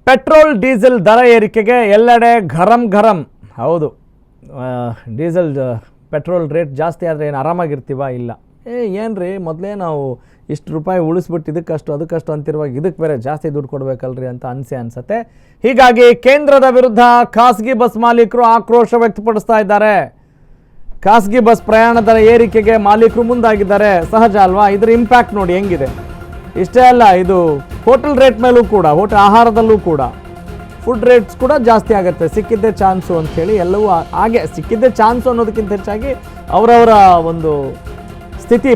Petrol diesel ದರ ಏರಿಕೆಗೆ ಎಲ್ಲೆಡೆ ಗರಂ ಗರಂ. ಹೌದು, ಡೀಸೆಲ್ ಪೆಟ್ರೋಲ್ ರೇಟ್ ಜಾಸ್ತಿ ಆದರೆ ಏನು ಆರಾಮಾಗಿರ್ತೀವ? ಇಲ್ಲ. ಏನ್ರಿ ಮೊದಲೇ ನಾವು ಇಷ್ಟು ರೂಪಾಯಿ ಉಳಿಸ್ಬಿಟ್ಟು ಇದಕ್ಕಷ್ಟು ಅದಕ್ಕಷ್ಟು ಅಂತಿರುವಾಗ ಇದಕ್ಕೆ ಬೇರೆ ಜಾಸ್ತಿ ದುಡ್ಡು ಕೊಡಬೇಕಲ್ರಿ ಅಂತ ಅನಿಸುತ್ತೆ. ಹೀಗಾಗಿ ಕೇಂದ್ರದ ವಿರುದ್ಧ ಖಾಸಗಿ ಬಸ್ ಮಾಲೀಕರು ಆಕ್ರೋಶ ವ್ಯಕ್ತಪಡಿಸ್ತಾ ಇದ್ದಾರೆ. ಖಾಸಗಿ ಬಸ್ ಪ್ರಯಾಣ ದರ ಏರಿಕೆಗೆ ಮಾಲೀಕರು ಮುಂದಾಗಿದ್ದಾರೆ. ಸಹಜ ಅಲ್ವಾ? ಇದರ ಇಂಪ್ಯಾಕ್ಟ್ ನೋಡಿ ಹೆಂಗಿದೆ. ಇಷ್ಟೇ ಅಲ್ಲ, ಇದು ಹೋಟೆಲ್ ರೇಟ್ ಮೇಲೂ ಕೂಡ, ಹೋಟೆಲ್ ಆಹಾರದಲ್ಲೂ ಕೂಡ ಫುಡ್ ರೇಟ್ಸ್ ಕೂಡ ಜಾಸ್ತಿ ಆಗುತ್ತೆ. ಸಿಕ್ಕಿದ್ದೇ ಚಾನ್ಸು ಅಂಥೇಳಿ ಎಲ್ಲವೂ ಹಾಗೆ ಸಿಕ್ಕಿದ್ದೇ ಚಾನ್ಸು ಅನ್ನೋದಕ್ಕಿಂತ ಹೆಚ್ಚಾಗಿ ಅವರವರ ಒಂದು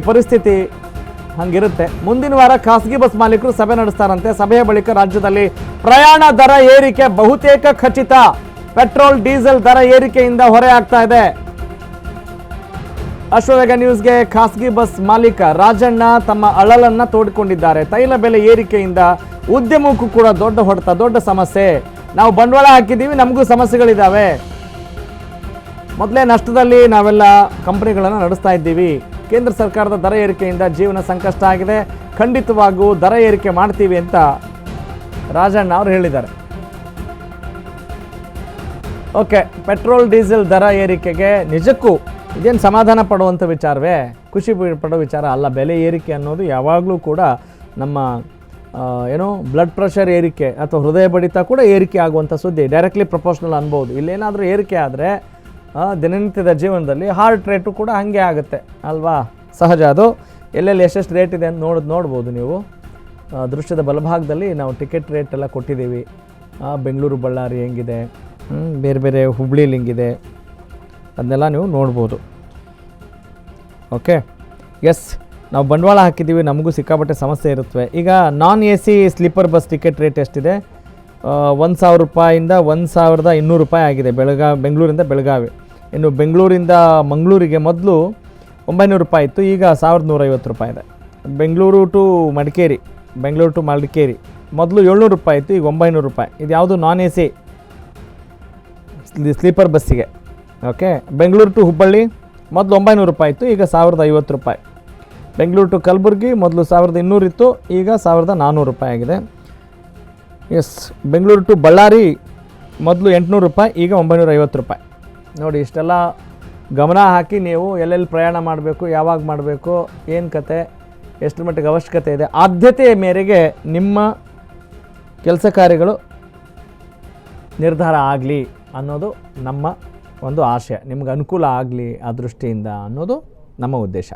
ಪರಿಸ್ಥಿತಿ ಹಂಗಿರುತ್ತೆ. ಮುಂದಿನ ವಾರ ಖಾಸಗಿ ಬಸ್ ಮಾಲೀಕರು ಸಭೆ ನಡೆಸ್ತಾರಂತೆ. ಸಭೆಯ ಬಳಿಕ ರಾಜ್ಯದಲ್ಲಿ ಪ್ರಯಾಣ ದರ ಏರಿಕೆ ಬಹುತೇಕ ಖಚಿತ. ಪೆಟ್ರೋಲ್ ಡೀಸೆಲ್ ದರ ಏರಿಕೆಯಿಂದ ಹೊರೆ ಆಗ್ತಾ ಇದೆ. ಅಶ್ವವೇಗ ನ್ಯೂಸ್ಗೆ ಖಾಸಗಿ ಬಸ್ ಮಾಲೀಕ ರಾಜಣ್ಣ ತಮ್ಮ ಅಳಲನ್ನ ತೋಡಿಕೊಂಡಿದ್ದಾರೆ. ತೈಲ ಬೆಲೆ ಏರಿಕೆಯಿಂದ ಉದ್ಯಮಕ್ಕೂ ಕೂಡ ದೊಡ್ಡ ಹೊಡೆತ, ದೊಡ್ಡ ಸಮಸ್ಯೆ. ನಾವು ಬಂಡವಾಳ ಹಾಕಿದ್ದೀವಿ, ನಮಗೂ ಸಮಸ್ಯೆಗಳಿದ್ದಾವೆ. ಮೊದಲೇ ನಷ್ಟದಲ್ಲಿ ನಾವೆಲ್ಲ ಕಂಪನಿಗಳನ್ನು ನಡೆಸ್ತಾ ಇದ್ದೀವಿ. ಕೇಂದ್ರ ಸರ್ಕಾರದ ದರ ಏರಿಕೆಯಿಂದ ಜೀವನ ಸಂಕಷ್ಟ ಆಗಿದೆ. ಖಂಡಿತವಾಗೂ ದರ ಏರಿಕೆ ಮಾಡ್ತೀವಿ ಅಂತ ರಾಜಣ್ಣ ಅವರು ಹೇಳಿದ್ದಾರೆ. ಓಕೆ, ಪೆಟ್ರೋಲ್ ಡೀಸೆಲ್ ದರ ಏರಿಕೆಗೆ ನಿಜಕ್ಕೂ ಇದೇನು ಸಮಾಧಾನ ಪಡುವಂಥ ವಿಚಾರವೇ? ಖುಷಿ ಪಡೋ ವಿಚಾರ ಅಲ್ಲ. ಬೆಲೆ ಏರಿಕೆ ಅನ್ನೋದು ಯಾವಾಗಲೂ ಕೂಡ ನಮ್ಮ ಬ್ಲಡ್ ಪ್ರೆಷರ್ ಏರಿಕೆ ಅಥವಾ ಹೃದಯ ಬಡಿತ ಕೂಡ ಏರಿಕೆ ಆಗುವಂಥ ಸುದ್ದಿ. ಡೈರೆಕ್ಟ್ಲಿ ಪ್ರಪೋರ್ಷನಲ್ ಅನ್ಬೋದು. ಇಲ್ಲೇನಾದರೂ ಏರಿಕೆ ಆದರೆ ದಿನನಿತ್ಯದ ಜೀವನದಲ್ಲಿ ಹಾರ್ಟ್ ರೇಟು ಕೂಡ ಹಾಗೆ ಆಗುತ್ತೆ ಅಲ್ವಾ? ಸಹಜ ಅದು. ಎಲ್ಲೆಲ್ಲಿ ಎಷ್ಟೆಷ್ಟು ರೇಟ್ ಇದೆ ಅಂತ ನೋಡ್ಬೋದು ನೀವು. ದೃಶ್ಯದ ಬಲಭಾಗದಲ್ಲಿ ನಾವು ಟಿಕೆಟ್ ರೇಟ್ ಎಲ್ಲ ಕೊಟ್ಟಿದ್ದೀವಿ. ಬೆಂಗಳೂರು ಬಳ್ಳಾರಿ ಹೆಂಗಿದೆ, ಬೇರೆ ಬೇರೆ ಹುಬ್ಳಿಲಿ ಹೆಂಗಿದೆ, ಅದನ್ನೆಲ್ಲ ನೀವು ನೋಡ್ಬೋದು. ಓಕೆ, ಎಸ್, ನಾವು ಬಂಡವಾಳ ಹಾಕಿದ್ದೀವಿ, ನಮಗೂ ಸಿಕ್ಕಾಪಟ್ಟೆ ಸಮಸ್ಯೆ ಇರುತ್ತವೆ. ಈಗ non A C sleeper bus ticket rate ಎಷ್ಟಿದೆ? 1,000 ರೂಪಾಯಿಂದ 1,200 ರೂಪಾಯಿ ಆಗಿದೆ ಬೆಂಗಳೂರಿಂದ ಬೆಳಗಾವಿ. ಇನ್ನು ಬೆಂಗಳೂರಿಂದ ಮಂಗಳೂರಿಗೆ ಮೊದಲು 900 ರೂಪಾಯಿ ಇತ್ತು, ಈಗ 1,150 ರೂಪಾಯಿ ಇದೆ. ಬೆಂಗಳೂರು ಟು ಮಡಿಕೇರಿ ಮೊದಲು 700 ರೂಪಾಯಿ ಇತ್ತು, ಈಗ 900 ರೂಪಾಯಿ. ಇದು ಯಾವುದು? ನಾನ್ ಎ ಸಿ ಸ್ಲೀಪರ್ ಬಸ್ಸಿಗೆ. ಓಕೆ, ಬೆಂಗಳೂರು ಟು ಹುಬ್ಬಳ್ಳಿ ಮೊದಲು 900 ರೂಪಾಯಿ ಇತ್ತು, ಈಗ 1,050 ರೂಪಾಯಿ. ಬೆಂಗಳೂರು ಟು ಕಲಬುರಗಿ ಮೊದಲು 1,200 ಇತ್ತು, ಈಗ 1,400 ರೂಪಾಯಿ ಆಗಿದೆ. ಎಸ್, ಬೆಂಗಳೂರು ಟು ಬಳ್ಳಾರಿ ಮೊದಲು 800 ರೂಪಾಯಿ, ಈಗ 950 ರೂಪಾಯಿ. ನೋಡಿ, ಇಷ್ಟೆಲ್ಲ ಗಮನ ಹಾಕಿ ನೀವು ಎಲ್ಲೆಲ್ಲಿ ಪ್ರಯಾಣ ಮಾಡಬೇಕು, ಯಾವಾಗ ಮಾಡಬೇಕು, ಏನು ಕತೆ, ಎಷ್ಟರ ಮಟ್ಟಿಗೆ ಅವಶ್ಯಕತೆ ಇದೆ, ಆದ್ಯತೆಯ ಮೇರೆಗೆ ನಿಮ್ಮ ಕೆಲಸ ಕಾರ್ಯಗಳು ನಿರ್ಧಾರ ಆಗಲಿ ಅನ್ನೋದು ನಮ್ಮ ಒಂದು ಆಶಯ. ನಿಮ್ಗೆ ಅನುಕೂಲ ಆಗಲಿ ಆ ದೃಷ್ಟಿಯಿಂದ ಅನ್ನೋದು ನಮ್ಮ ಉದ್ದೇಶ.